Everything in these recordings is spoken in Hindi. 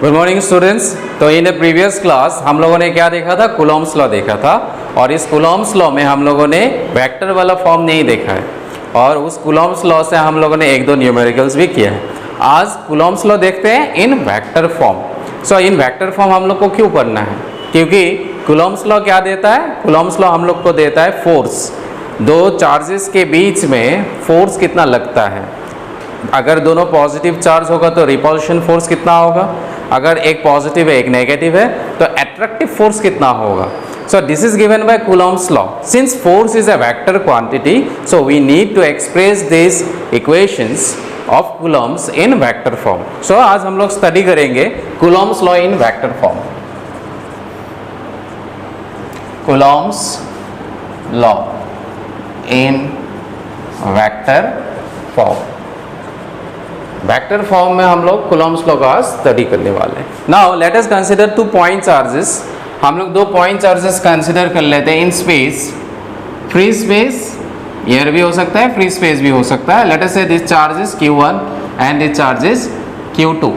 Good morning students. तो इन द प्रीवियस क्लास हम लोगों ने क्या देखा था, कूलॉम्स लॉ देखा था। और इस कूलॉम्स लॉ में हम लोगों ने वेक्टर वाला फॉर्म नहीं देखा है, और उस कूलॉम्स लॉ से हम लोगों ने एक दो न्यूमेरिकल्स भी किया है। आज कूलॉम्स लॉ देखते हैं इन वेक्टर फॉर्म। सो इन वेक्टर फॉर्म हम लोग को क्यों पढ़ना है, क्योंकि कूलॉम्स लॉ क्या देता है, कूलॉम्स लॉ हम लोग को देता है फोर्स। दो चार्जेस के बीच में फोर्स कितना लगता है। अगर दोनों पॉजिटिव चार्ज होगा तो रिपल्शन फोर्स कितना होगा, अगर एक पॉजिटिव है एक नेगेटिव है तो अट्रैक्टिव फोर्स कितना होगा। So this is given by Coulomb's law. Since force is a vector quantity, so we need to express this equations of Coulomb's in vector form. So आज हम लोग स्टडी करेंगे Coulomb's law in vector form. Coulomb's law in vector form. Vector form में हम लोग कूलॉम्स लॉ का स्टडी करने वाले हैं। Now let us consider 2 point charges. हम लोग 2 पॉइंट चार्जेस कंसीडर कर लेते हैं in space. Free space air भी हो सकता है, फ्री स्पेस भी हो सकता है। Late us say this charge is q1 and this charge is q2।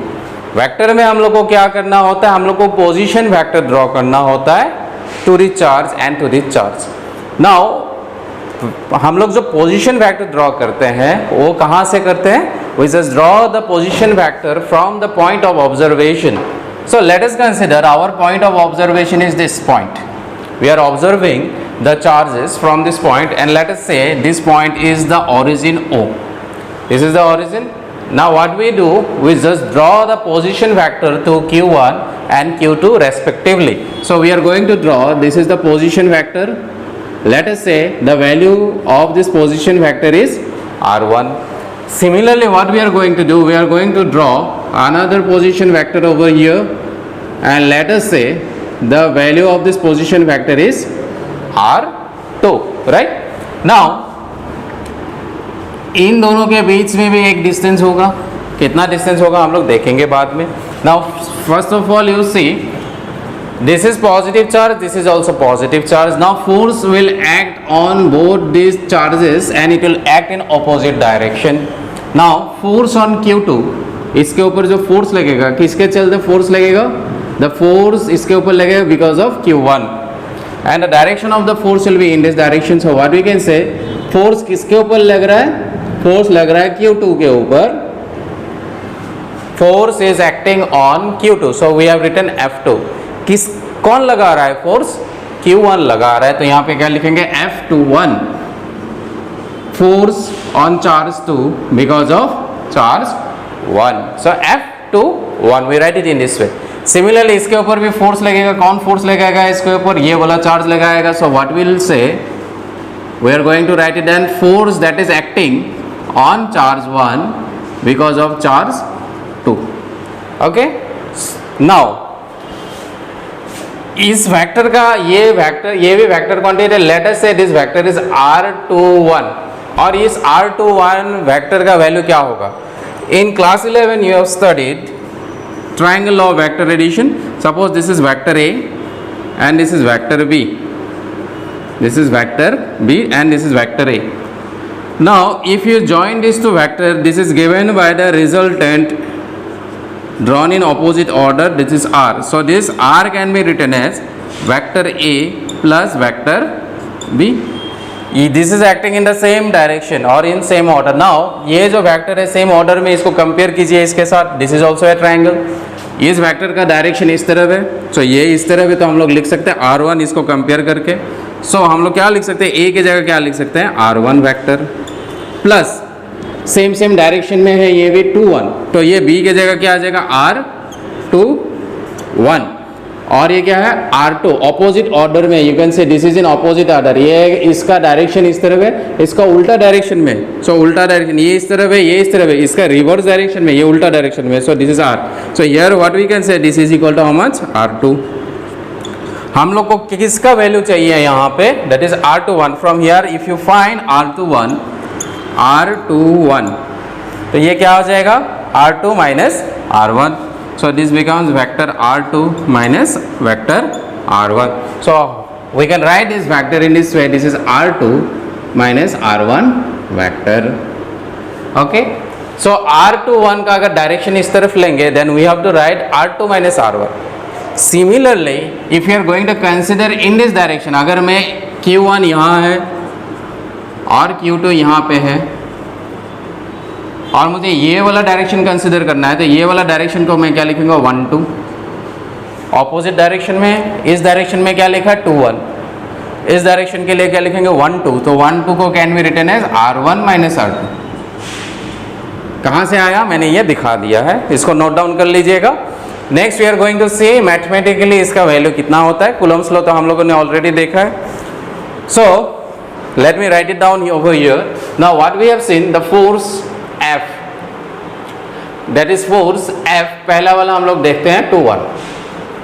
Vector में हम लोग को क्या करना होता है, हम लोग को पोजीशन वेक्टर ड्रॉ करना होता है to this charge and to this charge. Now हम लोग जो पोजीशन वेक्टर ड्रॉ करते हैं वो कहाँ से करते हैं, we just draw the position vector from the point of observation. So let us consider our point of observation is this point. We are observing the charges from this point, and let us say this point is the origin O. This is the origin. Now what we do, we just draw the position vector to q1 and q2 respectively. So we are going to draw, this is the position vector. Let us say the value of this position vector is r1. Similarly, what we are going to do, we are going to draw another position vector over here, and let us say the value of this position vector is r2, right? Now इन दोनों के बीच में भी एक डिस्टेंस होगा। कितना डिस्टेंस होगा हम लोग देखेंगे बाद में। Now first of all you see this is positive charge, this is also positive charge. Now force will act on both these charges and it will act in opposite direction. Now force on q2, इसके ऊपर जो फोर्स लगेगा, किसके चलते फोर्स लगेगा, the force इसके ऊपर लगेगा because of q1 and the direction of the force will be in this direction. So what we can say, force किसके ऊपर लग रहा है, फोर्स लग रहा है q2 के ऊपर। force is acting on q2, so we have written f2। कौन लगा रहा है फोर्स, q1 लगा रहा है, तो यहाँ पे क्या लिखेंगे f21, force on charge 2 because of charge 1। So f21 we write it in this way. Similarly इसके ऊपर भी फोर्स लगेगा। कौन फोर्स लगाएगा इसके ऊपर, ये वाला चार्ज लगाएगा। So what will say, we are going to write it and force that is acting on charge 1 because of charge 2। Okay, now इस वेक्टर का ये भी vector quantity. Late us say this vector is r21, और इस r21 वेक्टर का वैल्यू क्या होगा। In class 11 you have studied triangle law of vector addition. Suppose this is vector a and this is vector b, this is vector b and this is vector a। Now if you join this two vector, this is given by the resultant drawn in opposite order, this is r. So this r can be written as vector a plus vector b. This is acting in the same direction or in same order. Now ये जो वेक्टर है सेम ऑर्डर में, इसको कंपेयर कीजिए इसके साथ। This is also a triangle. इस वेक्टर का डायरेक्शन इस तरफ है, सो ये इस तरफ है, तो हम लोग लिख सकते हैं r1 इसको कंपेयर करके। सो हम लोग क्या लिख सकते हैं, a की जगह क्या लिख सकते हैं, r1 vector plus same direction में है ये भी 2 1, तो ये b की जगह क्या आ जाएगा r2 1, और ये क्या है r2 ऑपोजिट ऑर्डर में। You can say this is in opposite order. ये इसका डायरेक्शन इस तरफ है, इसका उल्टा डायरेक्शन में। सो उल्टा डायरेक्शन, ये इस तरफ है, ये इस तरफ है, इसका रिवर्स डायरेक्शन में, ये उल्टा डायरेक्शन में। So this is r। So here what we can say, this is equal to how much, r2। हम लोग को किसका वैल्यू चाहिए यहाँ पे, that is r21। From here if you find r21, तो ये क्या हो जाएगा, r2 minus r1। So this becomes vector r2 minus vector r1। So we can write this vector in this way, this is r2 minus r1 vector. Okay, so R21 का अगर डायरेक्शन इस तरफ लेंगे then we have to write R2 minus R1। Similarly if you are going to consider in this direction, अगर मैं Q1 यहाँ है और Q2 यहाँ पे है और मुझे ये वाला डायरेक्शन कंसिडर करना है, तो ये वाला डायरेक्शन को मैं क्या लिखूंगा 1 2। ऑपोजिट डायरेक्शन में इस डायरेक्शन में क्या लिखा 2 1, इस डायरेक्शन के लिए क्या लिखेंगे 1 2। तो 1 2 को can be written as R1 minus R2। कहाँ से आया मैंने ये दिखा दिया है, इसको नोट डाउन कर लीजिएगा। Next we are going to see mathematically इसका वैल्यू कितना होता है। कूलम्स लॉ तो हम लोगों ने ऑलरेडी देखा है। So let me write it down over here. Now what we have seen the force F, that is force F, पहला वाला हम लोग देखते हैं 2 1।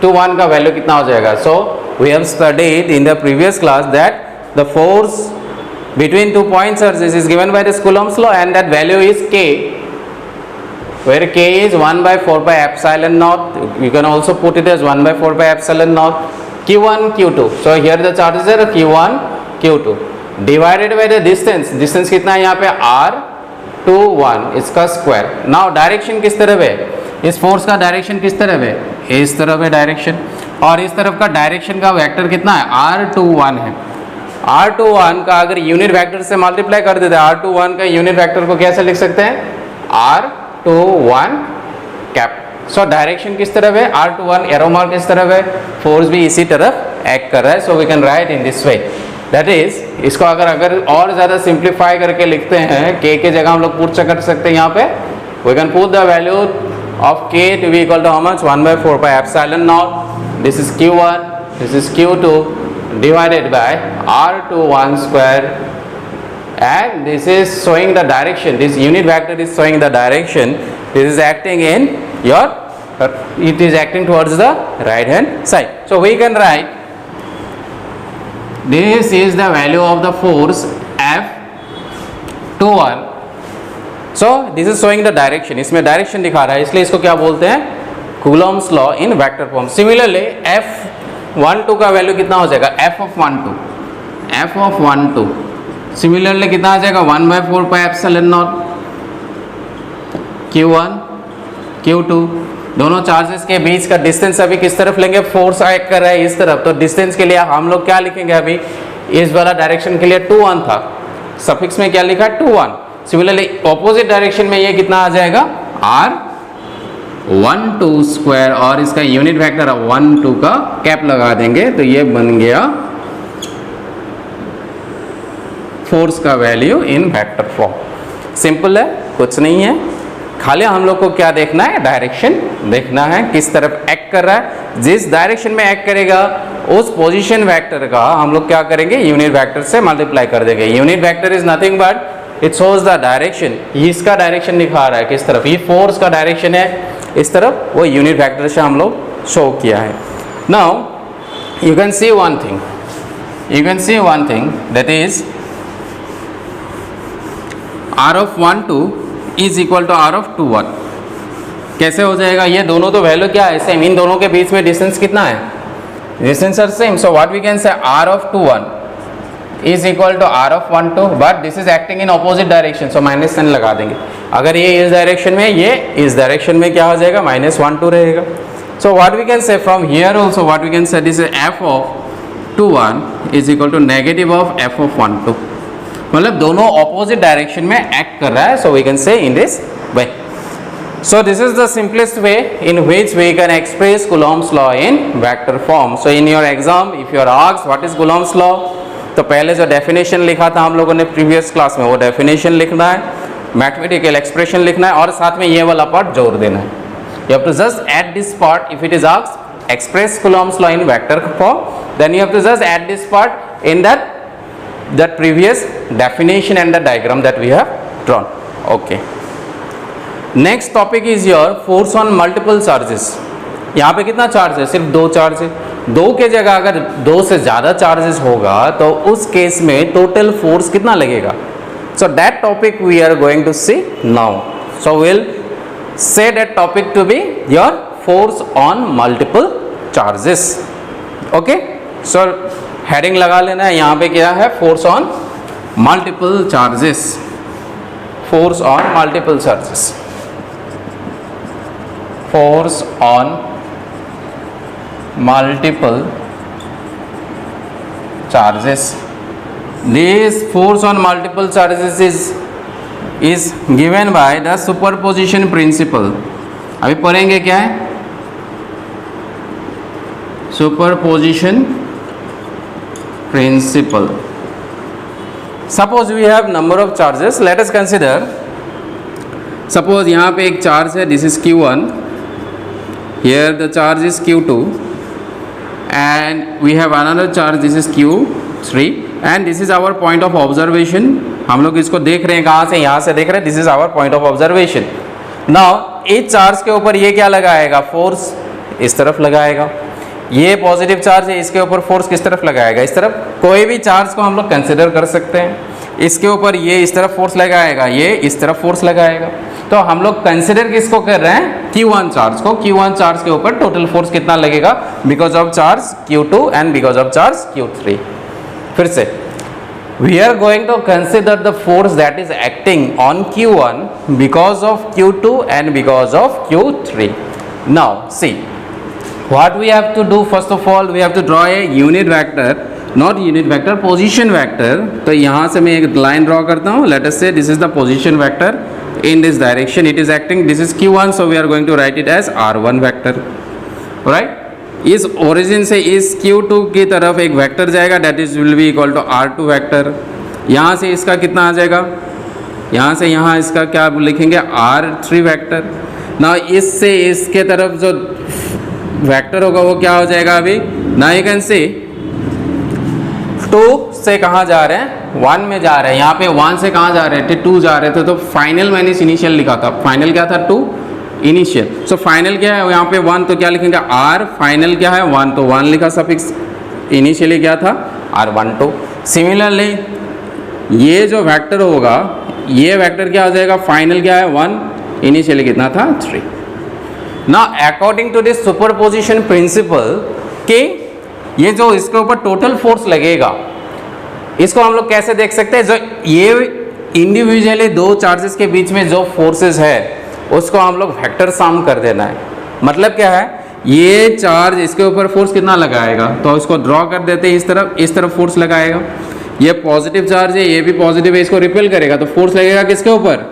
2 1 का वैल्यू कितना हो जाएगा। So we have studied in the previous class that the force between 2 point surfaces is given by this Coulomb's law and that value is K, where K is 1 by 4 pi epsilon naught. You can also put it as 1 by 4 pi epsilon naught Q1 Q2. So here the charges are Q1 Q2 divided by the distance. Distance कितना है यहाँ पे R21, इसका स्क्वायर। नाउ डायरेक्शन किस तरफ है, इस फोर्स का डायरेक्शन किस तरफ है, इस तरफ है डायरेक्शन, और इस तरफ का डायरेक्शन का वेक्टर कितना है R21 है। R21 का अगर यूनिट वेक्टर से मल्टीप्लाई कर देते हैं, R21 का यूनिट वेक्टर को कैसे लिख सकते हैं R21 कैप। सो डायरेक्शन किस तरफ है R21, एरो मार्क किस तरफ है, फोर्स भी इसी तरफ एक्ट कर रहा है। So we can write in this way, that is इसको अगर और ज़्यादा सिंप्लीफाई करके लिखते हैं K के जगह हम लोग पुट कर सकते हैं यहाँ पे, we can put the value of K to be equal to how much 1 by 4 pi epsilon naught, this is Q1, this is Q2 divided by R21 square, and this is showing the direction, this unit vector is showing the direction, this is acting in your it is acting towards the right hand side. So we can write this is the value of the force F21. So this is showing the direction, इसमें डायरेक्शन दिखा रहा है, इसलिए इसको क्या बोलते हैं Coulomb's law in vector form. Similarly F12 का वैल्यू कितना हो जाएगा F of 1 2 सिमिलरली कितना आ जाएगा 1 by 4 pi epsilon naught Q1 Q2। दोनों चार्जेस के बीच का डिस्टेंस अभी किस तरफ लेंगे, फोर्स एक्ट कर रहा है इस तरफ, तो डिस्टेंस के लिए हम लोग क्या लिखेंगे, अभी इस वाला डायरेक्शन के लिए 2 1 था, सफिक्स में क्या लिखा 2 1। सिमिलरली ऑपोजिट डायरेक्शन में ये कितना आ जाएगा R1 2 स्क्वायर, और इसका यूनिट वेक्टर 1 2 का कैप लगा देंगे, तो ये बन गया फोर्स का value in vector form. Simple है, कुछ नहीं है, खाली हम लोग को क्या देखना है, डायरेक्शन देखना है, किस तरफ एक्ट कर रहा है। जिस डायरेक्शन में एक्ट करेगा उस पोजीशन वेक्टर का हम लोग क्या करेंगे, यूनिट वेक्टर से मल्टीप्लाई कर देंगे। Unit vector is nothing but it shows the direction, इसका डायरेक्शन दिखा रहा है किस तरफ, ये फोर्स का डायरेक्शन है इस तरफ, वो यूनिट वेक्टर से हम लोग शो किया है। Now you can see one thing, that is R of 1 2 is equal to R of 2 1। कैसे हो जाएगा, ये दोनों तो वैल्यू क्या है सेम, इन दोनों के बीच में डिस्टेंस कितना है, distance are same. So what we can say R of 2 1 is equal to R of 1 2, but this is acting in opposite direction, so minus sign लगा देंगे। अगर ये इस डायरेक्शन में, ये इस डायरेक्शन में, क्या हो जाएगा -1 2 रहेगा। So what we can say from here also, what we can say this is F of 2 1 is equal to negative of F of 1 2, मतलब दोनों ऑपोजिट डायरेक्शन में एक्ट कर रहा है। So we can say in this way. So this is the simplest way in which we can express Coulomb's law in vector form. So in your exam if you are asked what is Coulomb's law, तो पहले जो डेफिनेशन लिखा था हम लोगों ने प्रीवियस क्लास में, वो डेफिनेशन लिखना है, मैथमेटिकल एक्सप्रेशन लिखना है, और साथ में ये वाला पार्ट जोड़ देना है। You have to just add this part if it is asked express Coulomb's law in vector form, then you have to just add this part in that previous definition and the diagram that we have drawn. Okay, next topic is your force on multiple charges. यहाँ पे कितना चार्ज है, सिर्फ 2 चार्ज है। 2 के जगह अगर 2 से ज़्यादा चार्जेस होगा तो उस केस में टोटल फोर्स कितना लगेगा। So that topic we are going to see now. So will say that topic to be your force on multiple charges. Okay, so heading लगा लेना है, यहाँ पे क्या है, force on multiple charges, force on multiple charges. Force on multiple charges. This force on multiple charges is given by the superposition principle. अभी पढ़ेंगे क्या है? Superposition principle. Suppose we have number of charges. Let us consider. Suppose यहाँ पे एक चार्ज है. This is Q1. Here the charge is Q2. And we have another charge. This is Q3. And this is our point of observation. हम लोग इसको देख रहे हैं कहाँ से? यहाँ से देख रहे हैं. This is our point of observation. Now इस चार्ज के ऊपर ये क्या लगाएगा? फोर्स इस तरफ लगाएगा. ये पॉजिटिव चार्ज है, इसके ऊपर फोर्स किस तरफ लगाएगा? इस तरफ. कोई भी चार्ज को हम लोग कंसिडर कर सकते हैं. इसके ऊपर ये इस तरफ फोर्स लगाएगा, ये इस तरफ फोर्स लगाएगा. तो हम लोग कंसिडर किसको कर रहे हैं? Q1 चार्ज को. Q1 चार्ज के ऊपर टोटल फोर्स कितना लगेगा? Because of charge Q2 and because of charge Q3. फिर से we are going to consider the force that is acting on Q1 because of Q2 and because of Q3. Now see what we have to do. First of all we have to draw a unit vector, not unit vector, position vector. तो यहाँ से मैं एक लाइन ड्रॉ करता हूँ. Let us say this is the position vector in this direction. It is acting. This is Q1, so we are going to write it as R1 vector. Right? इस ओरिजिन से इस Q2 की तरफ एक वेक्टर जाएगा. That is will be equal to R2 vector. यहाँ से इसका कितना आ जाएगा? यहाँ से यहाँ इसका क्या लिखेंगे? R3 vector. ना इससे इसके तरफ जो वेक्टर होगा वो क्या हो जाएगा? अभी ना यू कैन सी 2 से कहाँ जा रहे हैं? 1 में जा रहे हैं. यहाँ पे 1 से कहाँ जा रहे थे? 2 जा रहे थे. तो फाइनल मैंने इनिशियल लिखा था. फाइनल क्या था? 2 इनिशियल. सो फाइनल क्या है? यहाँ पे 1, तो क्या लिखेंगे? R. फाइनल क्या है? 1, तो 1 लिखा सफिक्स. इनिशियली क्या था? R12. सिमिलरली ये जो वेक्टर होगा, ये वेक्टर क्या हो जाएगा? फाइनल क्या है? 1. इनिशियली कितना था? 3. Now according to this superposition principle कि ये जो इसके ऊपर टोटल फोर्स लगेगा, इसको हम लोग कैसे देख सकते हैं? जो ये इंडिविजुअली दो चार्जेस के बीच में जो फोर्सेस है उसको हम लोग वेक्टर सम कर देना है. मतलब क्या है? ये चार्ज इसके ऊपर फोर्स कितना लगाएगा, तो इसको ड्रॉ कर देते हैं. इस तरफ फोर्स लगाएगा. ये पॉजिटिव चार्ज है, ये भी पॉजिटिव है, इसको रिपेल करेगा तो फोर्स लगेगा किसके ऊपर?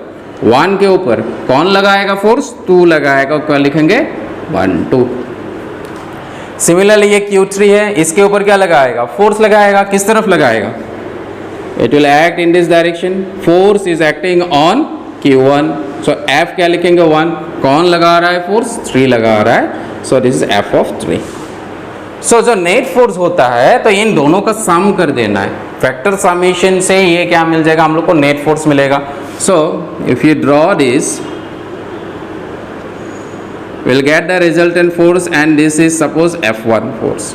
1 के ऊपर. कौन लगाएगा फोर्स? 2 लगाएगा. क्या लिखेंगे? 1 2. सिमिलरली ये Q3 है, इसके ऊपर क्या लगाएगा? फोर्स लगाएगा. किस तरफ लगाएगा? It will act in this direction. Force is acting on Q1. So F क्या लिखेंगे? 1. कौन लगा रहा है फोर्स? 3 लगा रहा है. So this is F of 3. सो जो नेट फोर्स होता है तो इन दोनों का सम कर देना है. फैक्टर समेशन से ये क्या मिल जाएगा? हम लोग को नेट फोर्स मिलेगा. So if you draw this, we'll get the resultant force and this is suppose F1 force.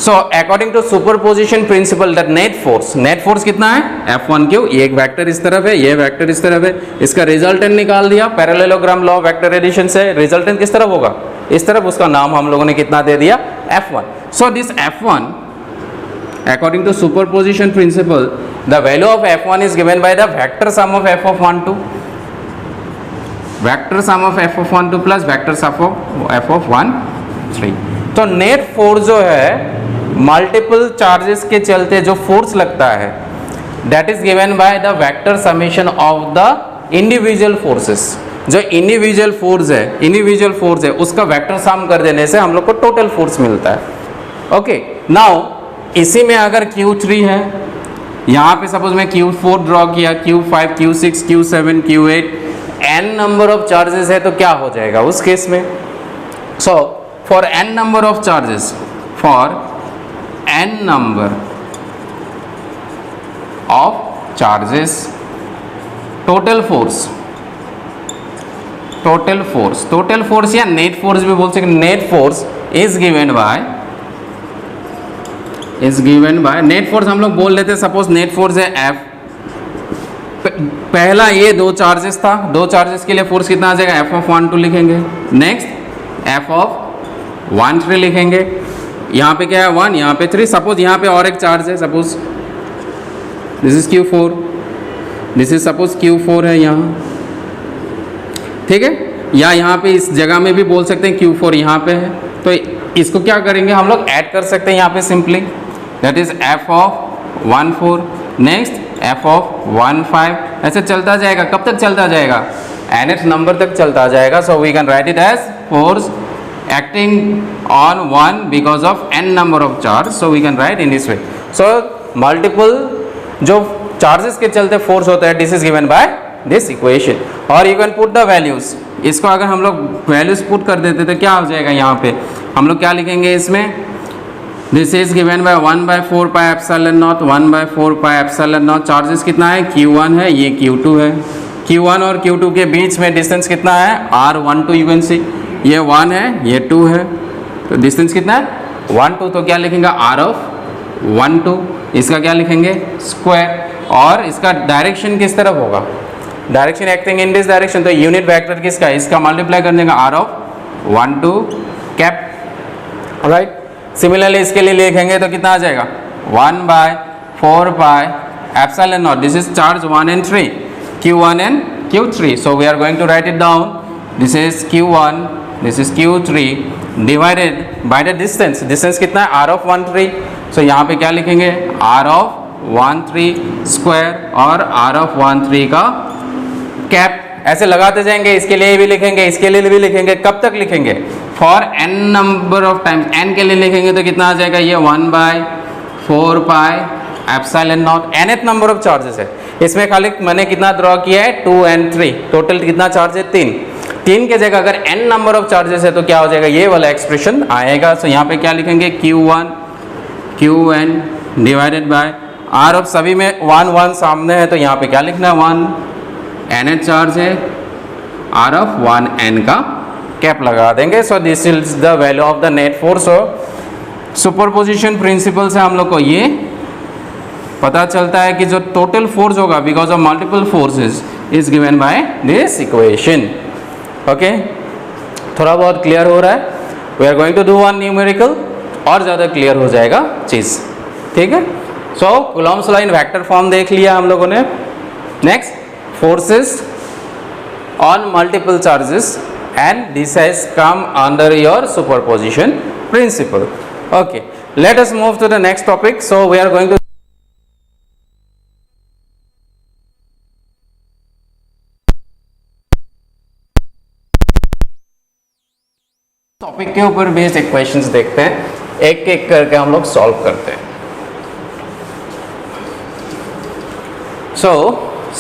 So according to superposition principle that net force कितना है? F1 क्यों? ये एक वेक्टर इस तरफ है, ये वेक्टर इस तरफ है. इसका रिजल्टेंट निकाल दिया. पैरेललोग्राम लॉ वेक्टर एडिशन से रिजल्टेंट किस तरफ होगा? इस तरफ. उसका नाम हम लोगों ने कितना दे दिया? F1. So this F1 according to superposition principle, the value of F1 is given by the vector sum of F of 1 2. Vector sum of F of 1 2 plus vector sum of F of 1 3. तो नेट फोर्स जो है मल्टीपल चार्जेस के चलते जो फोर्स लगता है, that is given by the vector summation of the individual forces. जो इंडिविजुअल फोर्स है उसका वेक्टर सम कर देने से हम लोग को टोटल फोर्स मिलता है. ओके. नाउ इसी में अगर Q3 है, यहाँ पे सपोज मैं Q4 ड्रॉ किया, Q5, Q6, Q7, Q8, n number of charges है, तो क्या हो जाएगा उस केस में? So for n number of charges, total force या नेट फोर्स भी बोल सकते. Net force is given by net force हम लोग बोल लेते हैं. सपोज नेट फोर्स है F. पहला ये 2 चार्जेस था, 2 चार्जेस के लिए फोर्स कितना आ जाएगा? F of 1 2 लिखेंगे. नेक्स्ट F of 1 3 लिखेंगे. यहाँ पे क्या है? 1, यहाँ पे 3. सपोज यहाँ पे और एक चार्ज है, suppose this is Q4. This is suppose Q4 है यहाँ, ठीक है, या यहाँ पे इस जगह में भी बोल सकते हैं Q4 यहाँ पे है, तो इसको क्या करेंगे हम लोग ऐड कर सकते हैं यहाँ पे सिंपली, दैट इज f of 1 4, next f of 1 5, ऐसे चलता जाएगा। कब तक चलता जाएगा? nth नंबर तक चलता जाएगा। So we can write it as force acting on 1 because of n number of charge, so we can write in this way. So multiple जो charges के चलते force होता है, this is given by this equation, और you can put the values। इसको अगर हम लोग values put कर देते तो क्या हो जाएगा? यहाँ पे हम लोग क्या लिखेंगे इसमें? This is given by 1 by 4 pi epsilon naught, 1 by 4 pi epsilon naught। Charges कितना है? Q1 है, ये Q2 है। Q1 और Q2 के बीच में डिस्टेंस कितना है? R12 you can see, ये 1 है, ये 2 है, तो डिस्टेंस कितना है? 1 2, तो क्या लिखेंगे? R ऑफ 1 2, इसका क्या लिखेंगे? स्क्वायर, और इसका डायरेक्शन किस तरफ होगा? Direction acting in this direction, तो यूनिट वेक्टर किसका? इसका मल्टीप्लाई कर देंगे R of 1 2 cap, right. Similarly इसके लिए लिखेंगे तो कितना आ जाएगा? 1 by 4 by epsilon naught, this is charge 1 and 3, Q1 and Q3, so we are going to write it down, this is Q1, this is Q3 divided by the distance, distance कितना है? R of 1 3, so यहाँ पे क्या लिखेंगे? R of 1 3 स्क्वायर और R of 1 3 का कैप, ऐसे लगाते जाएंगे। इसके लिए भी लिखेंगे, इसके लिए भी लिखेंगे। कब तक लिखेंगे? For n number of times, n के लिए लिखेंगे तो कितना आ जाएगा? ये 1 by 4 pi epsilon naught, nth number of charges है। इसमें खाली मैंने कितना ड्रॉ किया है? 2 and 3, टोटल कितना चार्ज है? 3। 3 के जगह अगर n नंबर ऑफ चार्जेस है तो क्या हो जाएगा? ये वाला एक्सप्रेशन आएगा। सो यहाँ पे क्या लिखेंगे? Q1 Qn divided by R of, सभी में 1 1 सामने है तो यहाँ पे क्या लिखना है? 1 nth चार्ज है, R ऑफ 1 n का कैप लगा देंगे। सो this is the value of the net force. Superposition principle से हम लोग को ये पता चलता है कि जो टोटल फोर्स होगा because of multiple forces is given by this equation. Okay, थोड़ा बहुत क्लियर हो रहा है? We are going to do one numerical, और ज़्यादा क्लियर हो जाएगा चीज़, ठीक है। So Coulomb's law in vector form देख लिया हम लोगों ने। Next, forces on multiple charges, and this has come under your superposition principle. Okay, let us move to the next topic. So we are going to topic के ऊपर बेस्ड इक्वेशंस देखते हैं, एक एक करके हम लोग सॉल्व करते हैं। So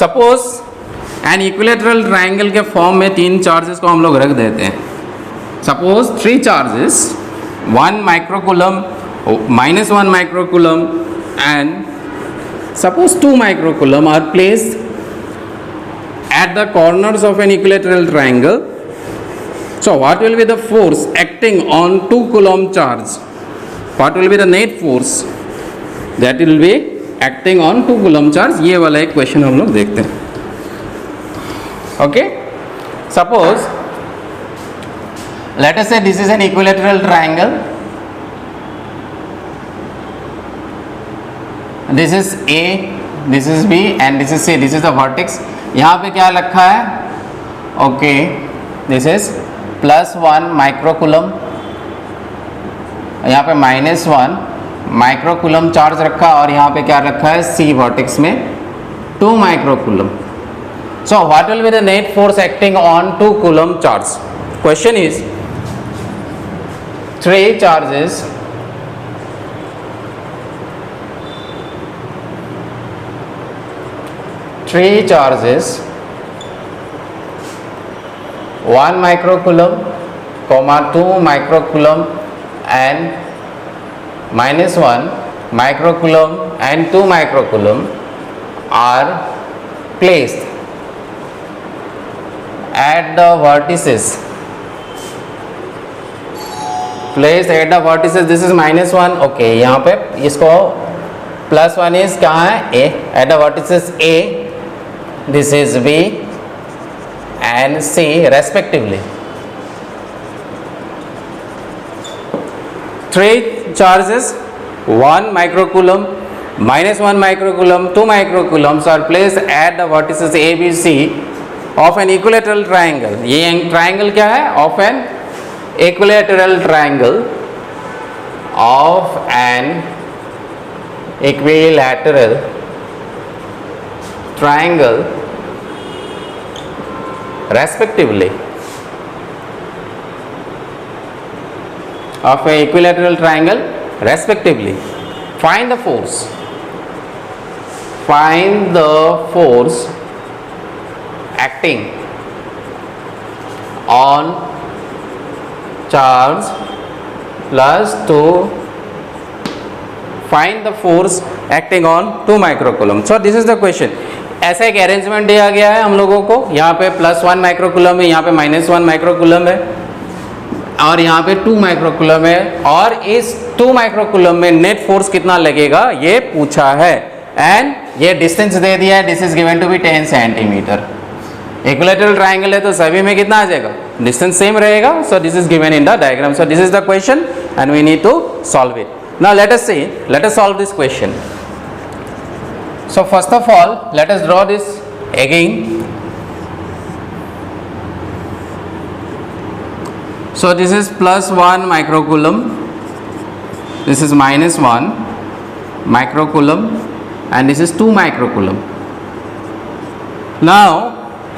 suppose an equilateral triangle के फॉर्म में 3 चार्जेस को हम लोग रख देते हैं। Suppose 3 charges, 1 microcoulomb, -1 microcoulomb and suppose 2 microcoulomb are placed at the corners of an equilateral triangle. So what will be the force acting on 2 coulomb charge? What will be the net force that will be acting on 2 coulomb charge? ये वाला एक क्वेश्चन हम लोग देखते हैं। Okay, suppose let us say this is an equilateral triangle, this is A, this is B and this is C, this is the vertex। यहाँ पे क्या रखा है? Okay, this is +1 माइक्रोकूलम, यहाँ पे -1 माइक्रोकूलम चार्ज रखा, और यहाँ पे क्या रखा है? C वर्टेक्स में 2 microcoulomb. So what will be the net force acting on 2 coulomb charge? Question is 3 charges, three charges, 1 microcoulomb, 2 microcoulomb and -1 microcoulomb and 2 microcoulomb are placed at the vertices, placed at the vertices, this is -1, okay, यहाँ पे इसको +1 is कहाँ है? A, at the vertices A, this is B and C respectively। 3 charges, 1 microcoulomb, -1 microcoulomb, 2 microcoulombs are placed at the vertices A, B, C of an equilateral triangle. ये ट्राइंगल क्या है? Of an equilateral triangle of an equilateral triangle respectively of an equilateral triangle respectively. Find the force. Find the force acting on charge plus 2. Find the force acting on 2 microcoulomb. So this is the question. ऐसा एक अरेंजमेंट दिया गया है हम लोगों को. यहाँ पे +1 माइक्रोकूलम है, यहाँ पे -1 माइक्रोकूलम है और यहाँ पे 2 माइक्रोकूलम है, और इस 2 माइक्रोकूलम में नेट फोर्स कितना लगेगा ये पूछा है. एंड ये डिस्टेंस दे दिया है, this is given to be 10 centimetre. Equilateral triangle है तो सभी में कितना आ जाएगा? डिस्टेंस सेम रहेगा. So this is given in the diagram. So this is the question and we need to solve it. Now let us see, let us solve this question. So first of all, let us draw this again. So this is +1 microcoulomb, this is -1 microcoulomb, and this is 2 microcoulomb. Now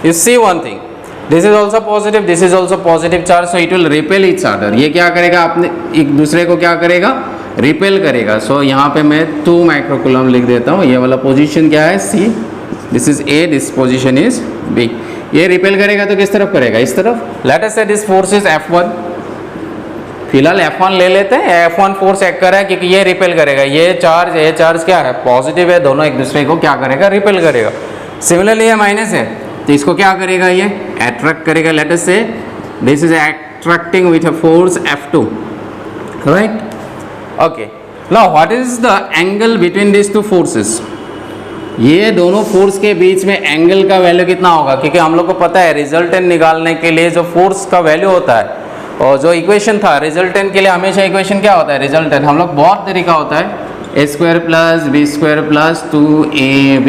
you see one thing, this is also positive, this is also positive charge, so it will repel each other. ये क्या करेगा? अपने एक दूसरे को क्या करेगा? रिपेल करेगा. सो यहाँ पे मैं 2 माइक्रोकूलम लिख देता हूँ. ये वाला पोजीशन क्या है? C. This is A, this position is B. ये रिपेल करेगा तो किस तरफ करेगा? इस तरफ. Late us say this force is F1. फिलहाल F1 ले लेते हैं. F1 फोर्स एक्ट कर रहा है क्योंकि ये रिपेल करेगा. ये चार्ज क्या है? पॉजिटिव है. दोनों एक दूसरे को क्या करेगा? रिपेल करेगा. सिमिलरली ये माइनस है तो इसको क्या करेगा? ये अट्रैक्ट करेगा. Late us say this is attracting with a force F2, right? Okay. Now what is the angle between this two forces? ये दोनों फोर्स के बीच में एंगल का वैल्यू कितना होगा? क्योंकि हम लोग को पता है रिजल्टेंट निकालने के लिए जो फोर्स का वैल्यू होता है, और जो इक्वेशन था रिजल्टेंट के लिए, हमेशा इक्वेशन क्या होता है? रिजल्टेंट. हम लोग बहुत तरीका होता है, a² + b² + 2ab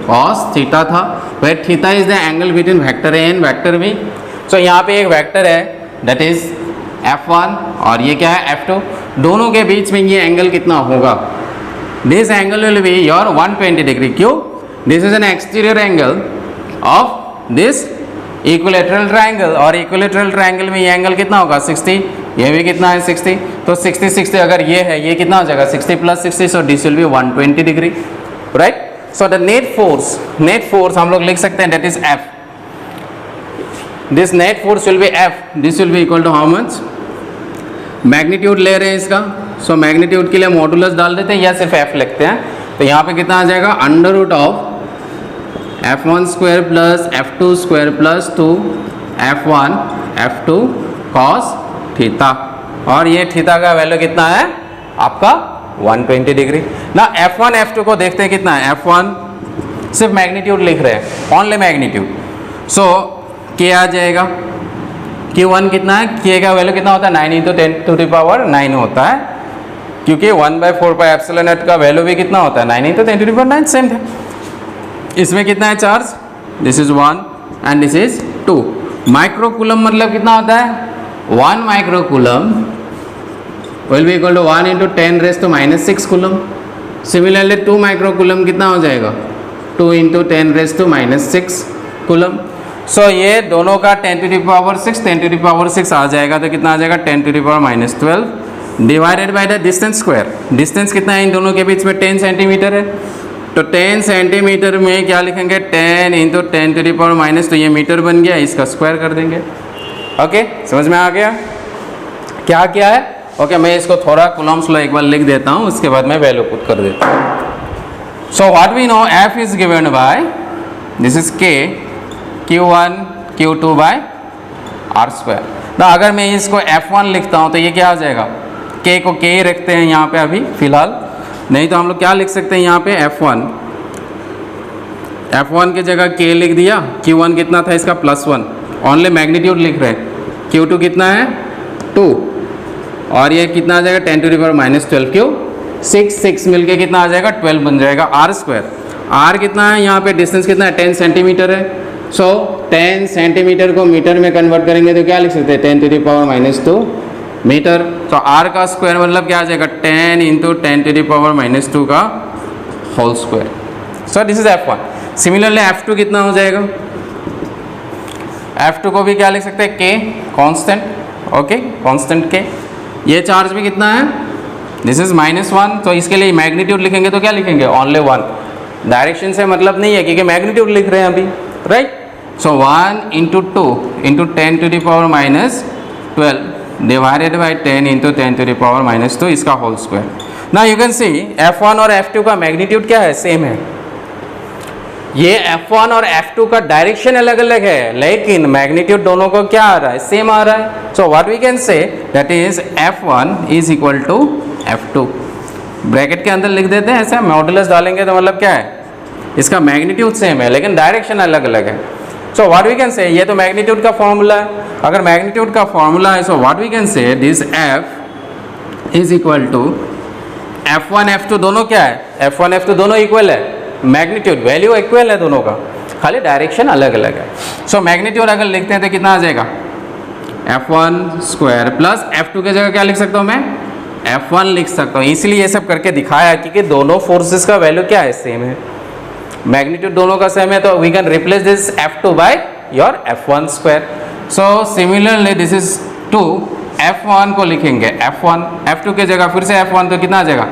cos theta था. Where theta is the angle between vector a and vector b. So यहाँ पे एक वेक्टर है दैट इज F1 और ये क्या है? F2. दोनों के बीच में ये एंगल कितना होगा? This angle will be your 120 degree. क्यों? This is an exterior angle of this equilateral triangle, और इक्विलैटरल ट्राइंगल में ये एंगल कितना होगा? 60. ये भी कितना है? 60. तो 60 अगर ये है, ये कितना हो जाएगा? 60 + 60, so this will be 120 degree, right? So the net force हम लोग लिख सकते हैं दैट इज F. This net force will be F. This will be equal to how much? Magnitude ले रहे हैं इसका. सो मैग्नीट्यूड के लिए मॉडुलस डाल देते हैं या सिर्फ F लिखते हैं. तो यहाँ पे कितना आ जाएगा? √ F1² + F2² + 2 F1 F2 cos theta. और ये थीटा का वैल्यू कितना है आपका? 120 डिग्री. ना F1 F2 को देखते हैं कितना है? F1 सिर्फ मैग्नीट्यूड लिख रहे हैं, ओनली मैग्नीट्यूड. सो K आ जाएगा. Q1 कितना है? K का वैल्यू कितना होता है? 9 × 10⁹ होता है, क्योंकि 1/4πε0 का वैल्यू भी कितना होता है? 9 × 10⁹ सेम है. इसमें कितना है charge? This is 1 and this is 2. Microcoulomb मतलब कितना होता है? 1 microcoulomb will be equal to 1 × 10⁻⁻6 coulomb. Similarly 2 microcoulomb कितना हो जाएगा? 2 × 10⁻⁻6 कूलम. सो ये दोनों का 10⁻6 आ जाएगा तो कितना आ जाएगा? 10⁻12 divided by the distance square. Distance कितना है इन दोनों के बीच में? 10 सेंटीमीटर है. तो 10 सेंटीमीटर में क्या लिखेंगे? 10 × 10⁻⁻, तो ये मीटर बन गया, इसका स्क्वायर कर देंगे. ओके, समझ में आ गया क्या क्या है? ओके, मैं इसको थोड़ा कूलम्स लो एक बार लिख देता हूँ, उसके बाद मैं वैल्यू पुट कर देता हूँ. So what we know, F is given by this is K Q1 Q2/r². ना अगर मैं इसको F1 लिखता हूँ तो ये क्या आ जाएगा? K को K रखते हैं यहाँ पे अभी फिलहाल, नहीं तो हम लोग क्या लिख सकते हैं यहाँ पे? F1 की जगह K लिख दिया. Q1 कितना था इसका? +1. ओनली मैग्नीट्यूड लिख रहे हैं. Q2 कितना है? 2. और ये कितना आ जाएगा? 10⁻12. क्यों? 6 मिलके कितना आ जाएगा 12 बन जाएगा आर स्क्वायर। आर कितना है यहाँ पे, डिस्टेंस कितना है 10 सेंटीमीटर है। सो 10 सेंटीमीटर को मीटर में कन्वर्ट करेंगे तो क्या लिख सकते हैं 10⁻⁻² मीटर। तो आर का स्क्वायर मतलब क्या आ जाएगा 10 × 10⁻⁻² का whole square. So this is F1। Similarly F2 कितना हो जाएगा, F2 को भी क्या लिख सकते हैं K constant, okay constant K। ये चार्ज भी कितना है, दिस इज -1, तो इसके लिए मैग्नीट्यूड लिखेंगे तो क्या लिखेंगे ओनली 1। डायरेक्शन से मतलब नहीं है क्योंकि मैग्नीट्यूड लिख रहे हैं अभी, राइट। सो 1 × 2 × 10⁻⁻12 डिवाइडेड बाई 10 × 10⁻⁻2 इसका whole square. Now you can see F1 और F2 का मैग्नीट्यूड क्या है, सेम है। ये F1 और F2 का डायरेक्शन अलग अलग है लेकिन मैग्नीट्यूड दोनों को क्या आ रहा है, सेम आ रहा है। So what we can say that is F1 is equal to F2। Bracket के अंदर लिख देते हैं ऐसा, मॉडुलस डालेंगे तो मतलब क्या है, इसका मैग्नीट्यूड सेम है लेकिन डायरेक्शन अलग अलग है। सो व्हाट वी कैन से, ये तो मैग्नीट्यूड का फॉर्मूला है। अगर मैग्नीट्यूड का फॉर्मूला है so what we can say this F is equal to F1 F2 दोनों क्या है, F1 F2 दोनों इक्वल है, मैग्नीट्यूड वैल्यू इक्वल है दोनों का, खाली डायरेक्शन अलग अलग है। सो मैग्नीट्यूड अगर लिखते हैं तो कितना आ जाएगा F1² प्लस F2 की जगह क्या लिख सकता हूँ मैं, F1 लिख सकता हूँ। इसलिए ये सब करके दिखाया क्योंकि दोनों फोर्सेस का वैल्यू क्या है, सेम है, मैग्नीट्यूड दोनों का सेम है। तो we can replace this F2 by your F1²। So similarly this is 2, F1 को लिखेंगे F1, F2 की जगह फिर से F1 तो कितना आ जाएगा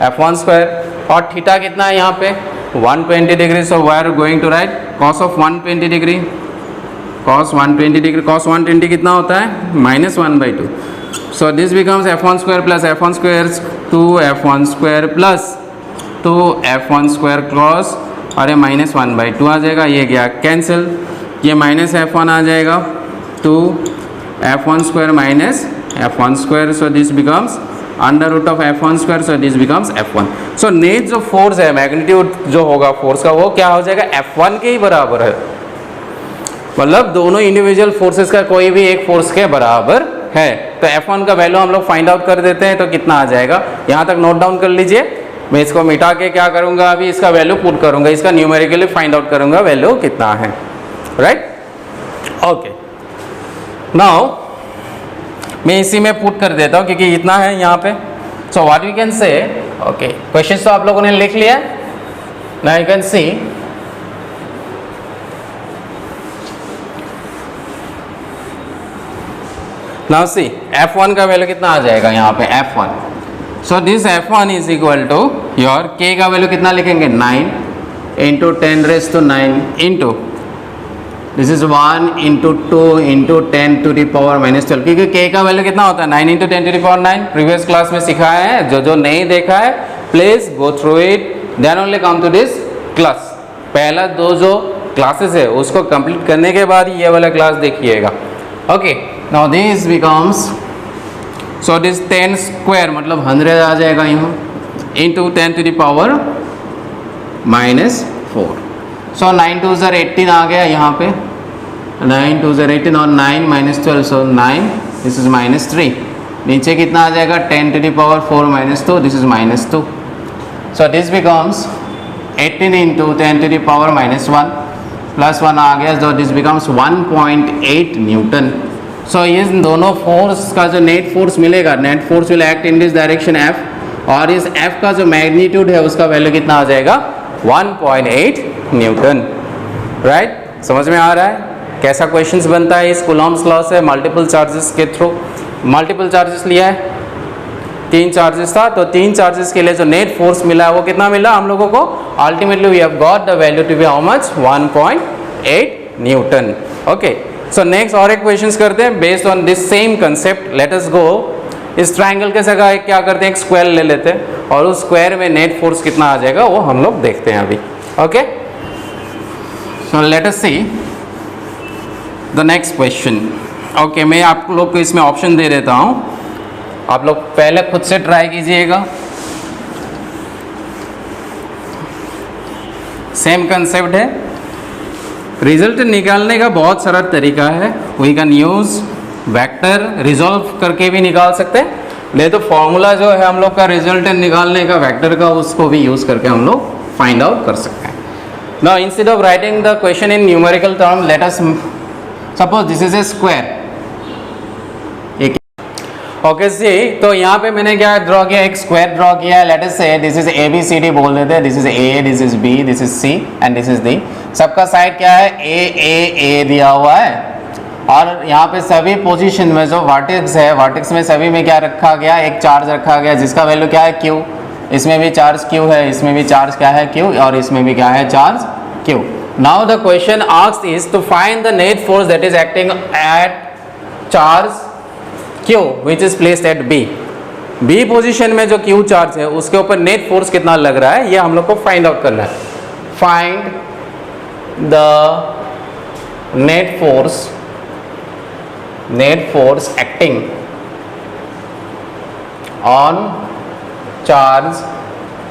F1²। और थीटा कितना है यहाँ पे 120 degree. So we are going to write cos of 120 degree, cos 120 degree, cos 120 कितना होता है -1/2। So this becomes F1² plus F1² 2F1² plus 2F1² cross और ये -1/2 आ जाएगा, ये गया कैंसिल, ये -F1 आ जाएगा 2F1² minus F1²। So this becomes √ of F1²। So this becomes F1। So net जो फोर्स है, मैग्नीट्यूड जो होगा फोर्स का वो क्या हो जाएगा F1 के ही बराबर है, मतलब दोनों इंडिविजुअल फोर्सेस का कोई भी एक फोर्स के बराबर है। तो F1 का वैल्यू हम लोग फाइंड आउट कर देते हैं तो कितना आ जाएगा, यहाँ तक नोट डाउन कर लीजिए। मैं इसको मिटा के क्या करूँगा, अभी इसका वैल्यू पुट करूँगा, इसका न्यूमेरिकली फाइंड आउट करूँगा वैल्यू कितना है, राइट। ओके, नाउ मैं इसी में पुट कर देता हूँ क्योंकि इतना है यहाँ पे। So what we can say, okay question तो आप लोगों ने लिख लिया। Now you can see now see F1 का वैल्यू कितना आ जाएगा यहाँ पे F1। So this F1 is equal to your K का वैल्यू कितना लिखेंगे 9 × 10⁻⁹ इंटू दिस इज 1 × 2 × 10⁻⁻12 क्योंकि K का वैल्यू कितना होता है 9 × 10⁻⁹। प्रीवियस क्लास में सिखाया है, जो नहीं देखा है please go through it then only come to this class. पहला दो जो क्लासेस है उसको कंप्लीट करने के बाद ये वाला क्लास देखिएगा, okay. Now this becomes, so this 10² मतलब 100 आ जाएगा यहाँ इंटू 10⁻⁻⁴। सो 9 2 18 आ गया यहाँ पे, 9 2 18 और 9 -12 सो 9, दिस इज -3। नीचे कितना आ जाएगा 10⁻⁴ -2, this is -2। So this becomes 18 × 10⁻⁻1 plus 1 आ गया, जो दिस बिकम्स 1.8 न्यूटन। सो ये दोनों फोर्स का जो नेट फोर्स मिलेगा, net force will act in this direction F, और इस F का जो मैग्नीट्यूड है उसका वैल्यू कितना आ जाएगा 1.8 न्यूटन, राइट। समझ में आ रहा है कैसा क्वेश्चंस बनता है इस कूलॉम्स लॉ से, मल्टीपल चार्जेस के थ्रू। मल्टीपल चार्जेस लिया है, 3 चार्जेस था, तो 3 चार्जेस के लिए जो नेट फोर्स मिला है वो कितना मिला हम लोगों को, ultimately we have got the value to be how much 1.8 newton, okay. So next और एक क्वेश्चंस करते हैं based on this same concept. Let us go, इस ट्रायंगल के जगह क्या करते हैं एक स्क्वायर ले लेते हैं और उस स्क्वायर में नेट फोर्स कितना आ जाएगा वो हम लोग देखते हैं अभी, okay. So let us see the next question, okay. मैं आप लोग को इसमें ऑप्शन दे देता हूँ, आप लोग पहले खुद से ट्राई कीजिएगा। सेम कंसेप्ट है, रिजल्ट निकालने का बहुत सारा तरीका है। We can use vector, resolve करके भी निकाल सकते हैं, नहीं तो फॉर्मूला जो है हम लोग का रिजल्टेंट निकालने का वेक्टर का, उसको भी यूज़ करके हम लोग फाइंड आउट कर सकते हैं. Now instead of writing the question in numerical term, let us suppose this is a square. Okay see, तो यहाँ पे मैंने क्या ड्रॉ किया, एक स्क्वायर ड्रॉ किया. Let us say this is A B C D बोल देते हैं. This is A, this is B, this is C and this is D. सबका साइड क्या है, ए दिया हुआ है. और यहाँ पे सभी पोजीशन में जो वर्टेक्स है, वर्टेक्स में सभी में क्या रखा गया, एक चार्ज रखा गया जिसका वैल्यू क्या है, क्यू. इसमें भी चार्ज क्यू है, इसमें भी चार्ज क्या है, क्यू, और इसमें भी क्या है, charge Q. Now the question asked is to find the net force that is acting at charge Q which is placed at B. B position में जो Q चार्ज है उसके ऊपर नेट फोर्स कितना लग रहा है, ये हम लोग को फाइंड आउट करना है. Find the net force acting on charge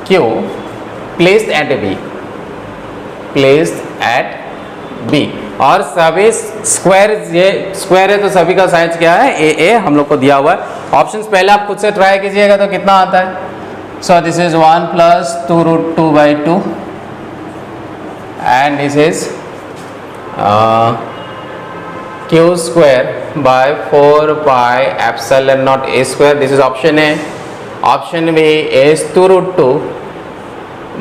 Q placed at B. और सभी स्क्वायर, ये स्क्वायर है तो सभी का साइज क्या है, ए हम लोग को दिया हुआ है. ऑप्शंस पहले आप खुद से ट्राई कीजिएगा तो कितना आता है. So this is 1 + 2√2/2 and this is Q² by 4πε0a². This is option A. Option B is 2√2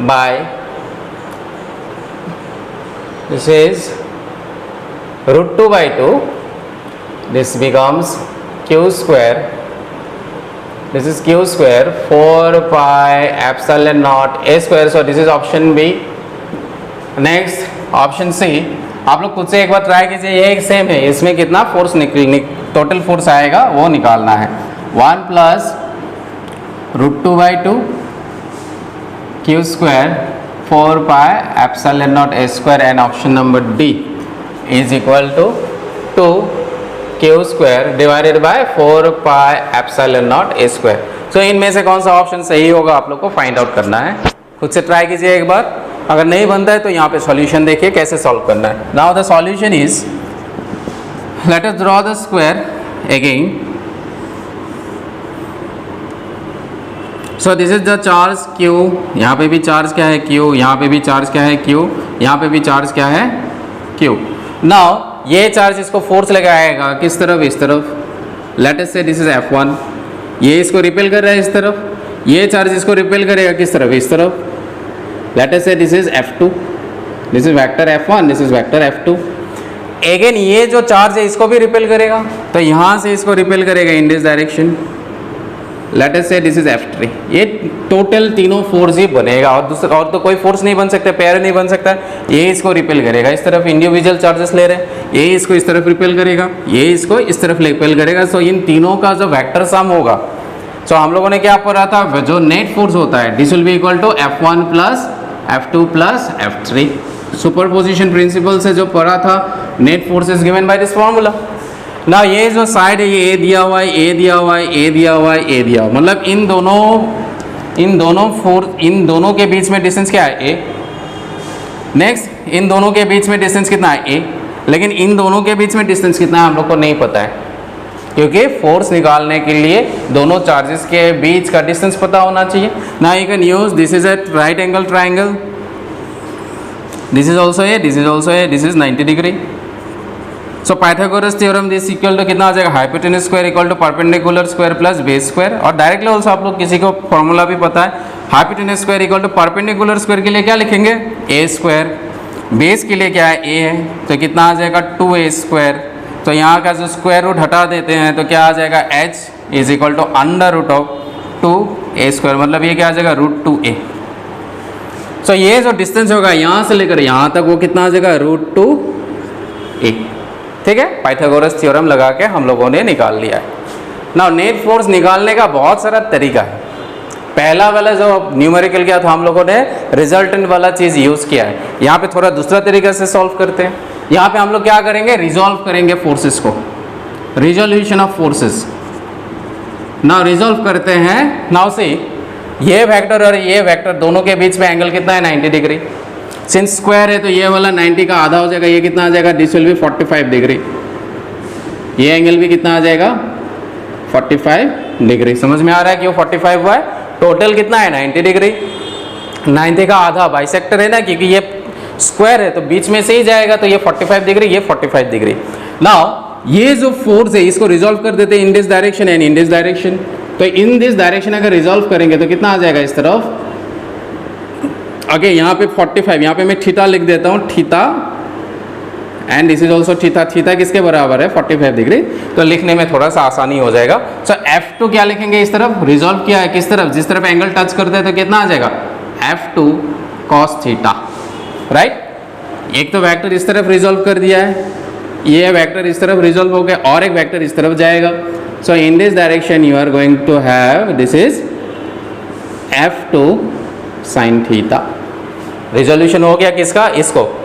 by this is √2/2. this becomes Q². this is Q² 4πε0a². so this is option B. next option C. आप लोग खुद से एक बार ट्राई कीजिए, ये एक सेम है. इसमें कितना फोर्स टोटल फोर्स आएगा वो निकालना है. 1 + √2/2 Q² 4πε0a² and option number D is equal to 2 Q² divided by 4πε0a². so इनमें से कौन सा ऑप्शन सही होगा आप लोग को फाइंड आउट करना है. खुद से ट्राई कीजिए एक बार. अगर नहीं बनता है तो यहाँ पे सॉल्यूशन देखिए कैसे सॉल्व करना है. Now the solution is, let us draw the square again. So this is the charge Q. यहाँ पे भी चार्ज क्या है, Q. यहाँ पे भी चार्ज क्या है, Q. यहाँ पे भी चार्ज क्या है, Q. नाउ ये चार्ज इसको फोर्स लगाएगा किस तरफ, इस तरफ. Late us say this is F1. ये इसको रिपेल कर रहा है इस तरफ. ये चार्ज इसको रिपेल करेगा किस तरफ, इस तरफ. Late us say this is F2. This is vector F1, this is vector F2. Again ये जो चार्ज है इसको भी रिपेल करेगा, तो यहाँ से इसको रिपेल करेगा इन this direction. Late us say this is F3. ये टोटल तीनों फोर्स ही बनेगा, और दूसरा और तो कोई फोर्स नहीं बन सकता, पैर नहीं बन सकता. ये इसको रिपेल करेगा इस तरफ, इंडिविजुअल चार्जेस ले रहे हैं. ये इसको इस तरफ रिपेल करेगा, ये इसको इस तरफ रिपेल करेगा. सो इन तीनों का जो वेक्टर सम होगा, सो हम लोगों ने क्या पढ़ा था, जो नेट फोर्स होता है this will be equal to F1 + F2 + F3. Superposition principle से जो पढ़ा था, net force is given by this formula. ना ये जो साइड है ये A दिया हुआ है, A दिया हुआ है, A दिया हुआ है, A दिया हुआ, मतलब इन दोनों के बीच में डिस्टेंस क्या है, A. नेक्स्ट इन दोनों के बीच में डिस्टेंस कितना है, A. लेकिन इन दोनों के बीच में डिस्टेंस कितना है हम लोग को नहीं पता है, क्योंकि फोर्स निकालने के लिए दोनों चार्जेस के बीच का डिस्टेंस पता होना चाहिए. ना you can use this is at right angle triangle. This is also A, this is also A, this is 90 degree. So Pythagoras theorem this equal to कितना आ जाएगा, hypotenuse square equal to perpendicular square plus base square. और डायरेक्टली ऑल्सो आप लोग किसी को फॉर्मूला भी पता है, hypotenuse square equal to perpendicular square के लिए क्या लिखेंगे, A². बेस के लिए क्या है, A है, तो कितना आ जाएगा 2A². तो यहाँ का जो स्क्वायर रूट हटा देते हैं तो क्या आ जाएगा, H is equal to √2A². मतलब ये क्या आ जाएगा, √2A. सो ये जो डिस्टेंस होगा यहाँ से लेकर यहाँ तक वो कितना आ जाएगा, √2A. ठीक है, पाइथागोरस थ्योरम लगा के हम लोगों ने निकाल लिया है. नाउ नेट फोर्स निकालने का बहुत सारा तरीका है. पहला वाला जो न्यूमेरिकल किया था हम लोगों ने रिजल्टेंट वाला चीज़ यूज़ किया है. यहाँ पे थोड़ा दूसरा तरीका से सॉल्व करते हैं. यहाँ पे हम लोग क्या करेंगे, रिजॉल्व करेंगे फोर्सेस को, resolution of forces. Now resolve करते हैं. नाउ से ये वेक्टर और ये वेक्टर दोनों के बीच में एंगल कितना है, 90 डिग्री. सिंस स्क्वायर है तो ये वाला 90 का आधा हो जाएगा, ये कितना आ जाएगा, दिस विल बी 45 डिग्री. ये एंगल भी कितना आ जाएगा, 45 डिग्री। समझ में आ रहा है कि वो 45 हुआ है, टोटल कितना है 90 डिग्री। 90 का आधा बाइसेक्टर है ना, क्योंकि ये स्क्वायर है तो बीच में से ही जाएगा, तो ये 45 डिग्री, ये 45 डिग्री। नाउ ये जो फोर्स है इसको रिजॉल्व कर देते हैं इन this direction and in this direction. तो इन दिस डायरेक्शन अगर रिजॉल्व करेंगे तो कितना आ जाएगा इस तरफ, ओके यहाँ पे 45, यहाँ पे मैं थीटा लिख देता हूँ, theta and this is also theta. Theta किसके बराबर है 45 डिग्री, तो लिखने में थोड़ा सा आसानी हो जाएगा। सो F2 क्या लिखेंगे इस तरफ, रिजॉल्व किया है किस तरफ, जिस तरफ एंगल टच करते हैं तो कितना आ जाएगा F2 cos थीटा, राइट। एक तो वेक्टर इस तरफ रिजॉल्व कर दिया है, ये वेक्टर इस तरफ रिजॉल्व हो गया और एक वेक्टर इस तरफ जाएगा। So in this direction you are going to have this is F2 sin थीटा। रिजोल्यूशन हो गया किसका,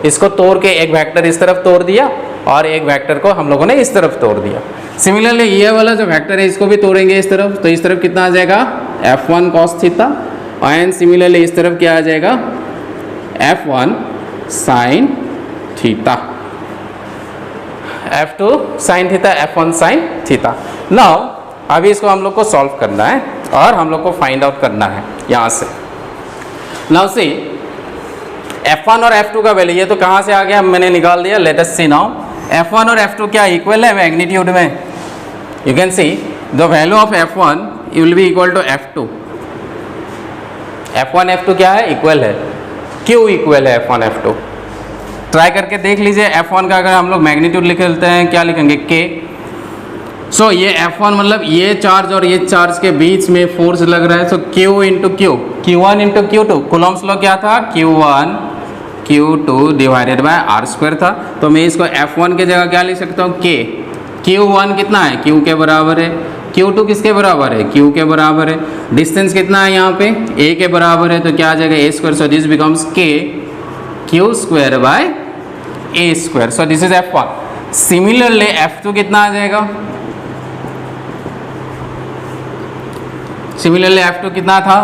इसको तोड़ के एक वेक्टर इस तरफ तोड़ दिया और एक वेक्टर को हम लोगों ने इस तरफ तोड़ दिया। सिमिलरली ये वाला जो वेक्टर है इसको भी तोड़ेंगे इस तरफ, तो इस तरफ कितना आ जाएगा F1 cos theta, and similarly इस तरफ क्या आ जाएगा F1 sin theta, F2 sin theta, F1 sin theta. Now अभी इसको हम लोग को सॉल्व करना है और हम लोग को फाइंड आउट करना है यहाँ से। नाउ सी F1 और F2 का वैल्यू, ये तो कहाँ से आ गया मैंने निकाल दिया। लेट अस सी नाउ F1 और F2 क्या इक्वल है मैग्नीट्यूड में। You can see the value of F1 will be equal to F2। F1 F2 क्या है इक्वल है, क्यों इक्वल है F1 F2, ट्राई करके देख लीजिए। F1 का अगर हम लोग मैग्नीट्यूड लिख लेते हैं क्या लिखेंगे K। सो ये F1 मतलब ये चार्ज और ये चार्ज के बीच में फोर्स लग रहा है, सो Q into Q, Q1 into Q2। Coulomb's law क्या था Q1 Q2 divided by R square था, तो मैं इसको F1 के जगह क्या लिख सकता हूँ K। Q1 कितना है Q के बराबर है, Q2 किसके बराबर है Q के बराबर है, डिस्टेंस कितना है यहाँ पे A के बराबर है, तो क्या आ जाएगा A square. So this becomes K Q square by A square. So this is F1। Similarly F2 कितना आ जाएगा, सिमिलरली F2 कितना था,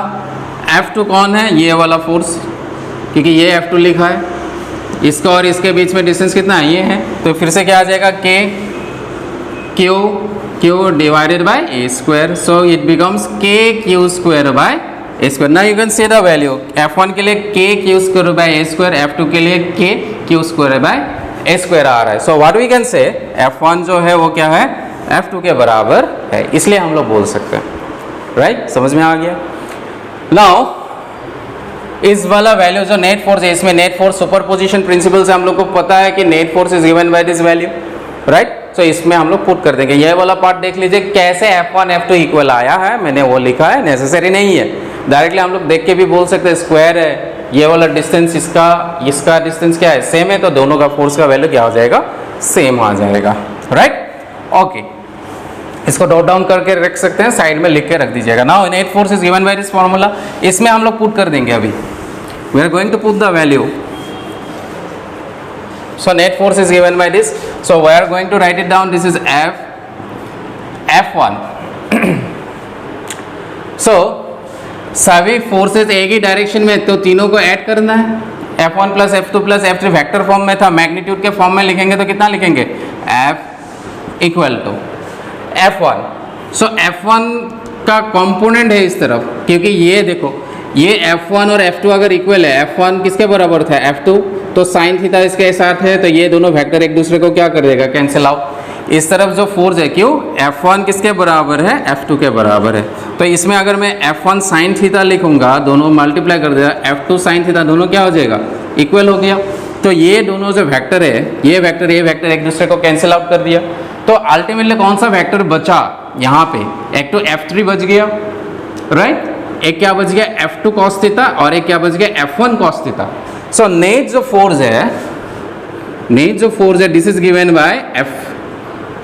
F2 कौन है ये वाला फोर्स, क्योंकि ये F2 लिखा है, इसका और इसके बीच में डिस्टेंस कितना है ये है, तो फिर से क्या आ जाएगा K Q divided by A square. So it becomes K Q square by A square. Now you can see the value, F1 के लिए K Q square by A square, F2 के लिए K Q square by A square आ रहा है। सो व्हाट वी कैन से F1 जो है वो क्या है F2 के बराबर है, इसलिए हम लोग बोल सकते हैं, राइट। समझ में आ गया। नाउ इस वाला वैल्यू जो नेट फोर्स है, इसमें नेट फोर्स सुपरपोजिशन प्रिंसिपल से हम लोग को पता है कि net force is given by this value, right. So इसमें हम लोग पुट कर देंगे। यह वाला पार्ट देख लीजिए कैसे F1 F2 इक्वल आया है, मैंने वो लिखा है, नेसेसरी नहीं है, डायरेक्टली हम लोग देख के भी बोल सकते हैं स्क्वायर है, ये वाला डिस्टेंस इसका डिस्टेंस क्या है सेम है, तो दोनों का फोर्स का वैल्यू क्या हो जाएगा सेम आ जाएगा, राइट। ओके, इसको नोट डाउन करके रख सकते हैं, साइड में लिख के रख दीजिएगा। Now net force is given by this formula, इसमें हम लोग पुट कर देंगे। अभी we are going to put the value. So net force is given by this, so we are going to write it down, this is F1। So सभी फोर्सेस एक ही डायरेक्शन में, तो तीनों को ऐड करना है। F1 plus F2 plus F3 vector form में था, मैग्नीट्यूड के फॉर्म में लिखेंगे तो कितना लिखेंगे F equal to F1। So F1 का कंपोनेंट है इस तरफ, क्योंकि ये देखो ये F1 और F2 अगर इक्वल है, F1 किसके बराबर था F2, तो साइन थीटा इसके साथ है, तो ये दोनों वेक्टर एक दूसरे को क्या कर देगा कैंसिल आउट। इस तरफ जो फोर्स है क्यों F1 किसके बराबर है F2 के बराबर है, तो इसमें अगर मैं F1 साइन थीटा लिखूंगा, दोनों मल्टीप्लाई कर देगा, F2 साइन थीटा दोनों क्या हो जाएगा इक्वल हो गया। तो ये दोनों जो वेक्टर है, ये वेक्टर एक दूसरे को कैंसिल आउट कर दिया, तो अल्टीमेटली कौन सा वेक्टर बचा यहाँ पे, एक तो F3 बच गया, राइट, एक क्या बच गया F2 cos थीटा और एक क्या बच गया F1 cos theta. So net जो फोर्स है this is given bye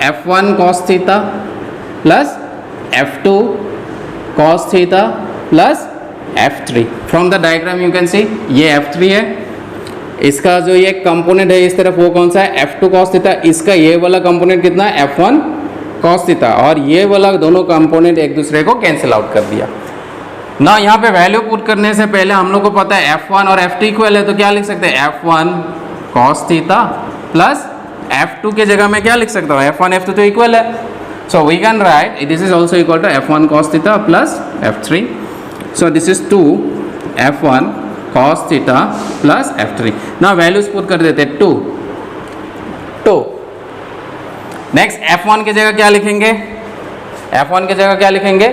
F1 cos theta plus F2 cos theta plus F3। From the diagram you can सी ये F3 है, इसका जो ये कंपोनेंट है इस तरफ वो कौन सा है F2 cos थीटा, इसका ये वाला कंपोनेंट कितना है F1 cos थीटा, और ये वाला दोनों कंपोनेंट एक दूसरे को कैंसिल आउट कर दिया ना। यहाँ पे वैल्यू पुट करने से पहले हम लोग को पता है F1 और F2 इक्वल है, तो क्या लिख सकते हैं F1 cos theta plus F2 के जगह में क्या लिख सकता हूँ F1 F2 तो इक्वल है। So we can write this is also equal to f1 cos theta plus f3. So this is 2 f1 cos theta plus f3. Now values put कर देते 2. नेक्स्ट f1 की जगह क्या लिखेंगे? f1 की जगह क्या लिखेंगे?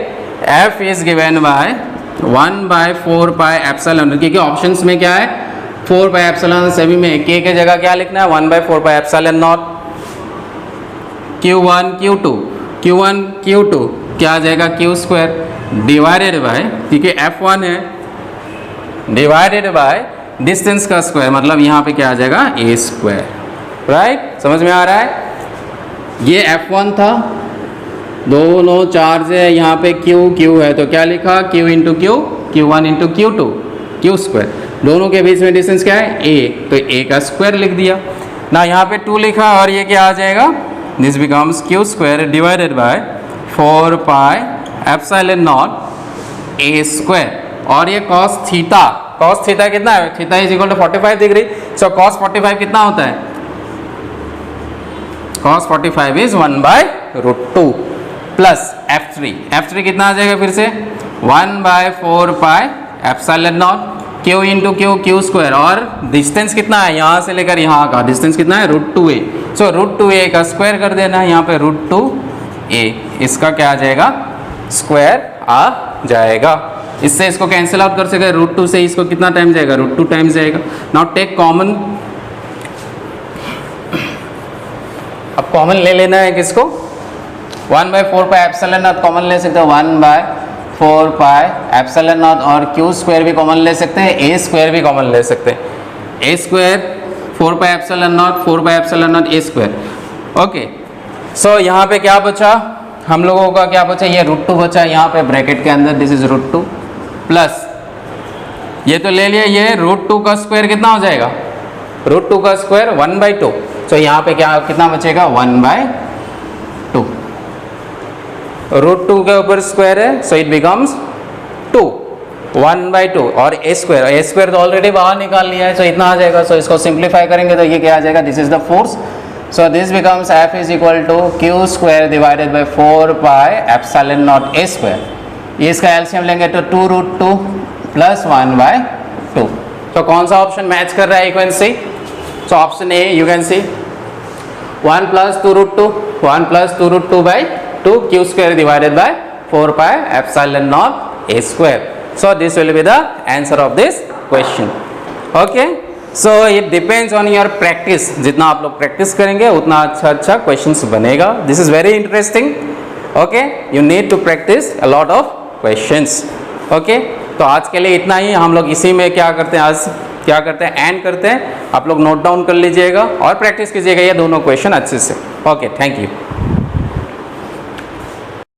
f is given bye 1/4 pi epsilon, क्योंकि ऑप्शंस में क्या है 4 पाई एप्सिलॉन, सभी में k की जगह क्या लिखना है 1/4 पाई एप्सिलॉन नॉट q1 q2 क्या आ जाएगा q स्क्वायर डिवाइडेड बाय, क्योंकि f1 है, डिवाइडेड बाय डिस्टेंस का स्क्वायर, मतलब यहाँ पे क्या आ जाएगा a स्क्वायर. राइट, समझ में आ रहा है? ये f1 था, दोनों चार्ज है, यहाँ पे q है, तो क्या लिखा q into Q, q1 into q2, q square. दोनों के बीच में डिस्टेंस क्या है a, तो a का स्क्वायर लिख दिया ना. यहाँ पे 2 लिखा और ये क्या आ जाएगा, this becomes q square divided by 4 pi epsilon naught a square. और ये cos थीटा कितना है, theta is equal to 45 degree. So cos 45 कितना होता है, cos 45 इज 1/√2 प्लस f3 कितना आ जाएगा फिर से 1/4 पाई epsilon not q into q square. और डिस्टेंस कितना है यहाँ से लेकर यहाँ का डिस्टेंस कितना है √2a. सो √2a का स्क्वायर कर देना है यहाँ पे √2a, इसका क्या आ जाएगा स्क्वायर आ जाएगा. इससे इसको कैंसिल आउट कर सके, √2 से इसको कितना टाइम जाएगा √2 टाइम्स जाएगा. नाउ टेक कॉमन, अब कॉमन ले लेना है किसको 1/4 पाई एप्सिलॉन नॉट कॉमन ले सकते हो 1/4 पाई एप्सिलॉन नॉट, और q स्क्वायर भी कॉमन ले सकते हैं, a स्क्वायर भी कॉमन ले सकते हैं. a square 4 pi epsilon naught a square. Okay, so यहाँ पे क्या बचा हम लोगों का, क्या बचा ये √2 बचा यहाँ पे ब्रैकेट के अंदर, दिस इज √2 प्लस ये तो ले लिया, ये √2 का स्क्वायर कितना हो जाएगा √2 का स्क्वायर 1/2. तो यहाँ पे क्या कितना बचेगा 1/2. √2 के ऊपर स्क्वायर है, सो इट बिकम्स 2 1/2. और a स्क्वायर तो ऑलरेडी बाहर निकाल लिया है, सो इतना आ जाएगा. सो इसको सिंप्लीफाई करेंगे तो ये क्या आ जाएगा, this is the force. So this becomes f is equal to q square divided by 4 pi epsilon naught a square. ये इसका एलसीएम लेंगे तो 2√2 प्लस 1/2. तो कौन सा ऑप्शन मैच कर रहा है, you can C. So option A you can see 1 plus 2√2 by 2 q square divided by 4 pi epsilon naught a square. So this will be the answer of this question. Okay. So it depends on your practice. जितना आप लोग प्रैक्टिस करेंगे उतना अच्छा questions बनेगा. This is very interesting. Okay. You need to practice a lot of questions. Okay. तो आज के लिए इतना ही. हम लोग इसी में क्या करते हैं एंड करते हैं. आप लोग नोट डाउन कर लीजिएगा और प्रैक्टिस कीजिएगा ये दोनों क्वेश्चन अच्छे से. Okay, thank you.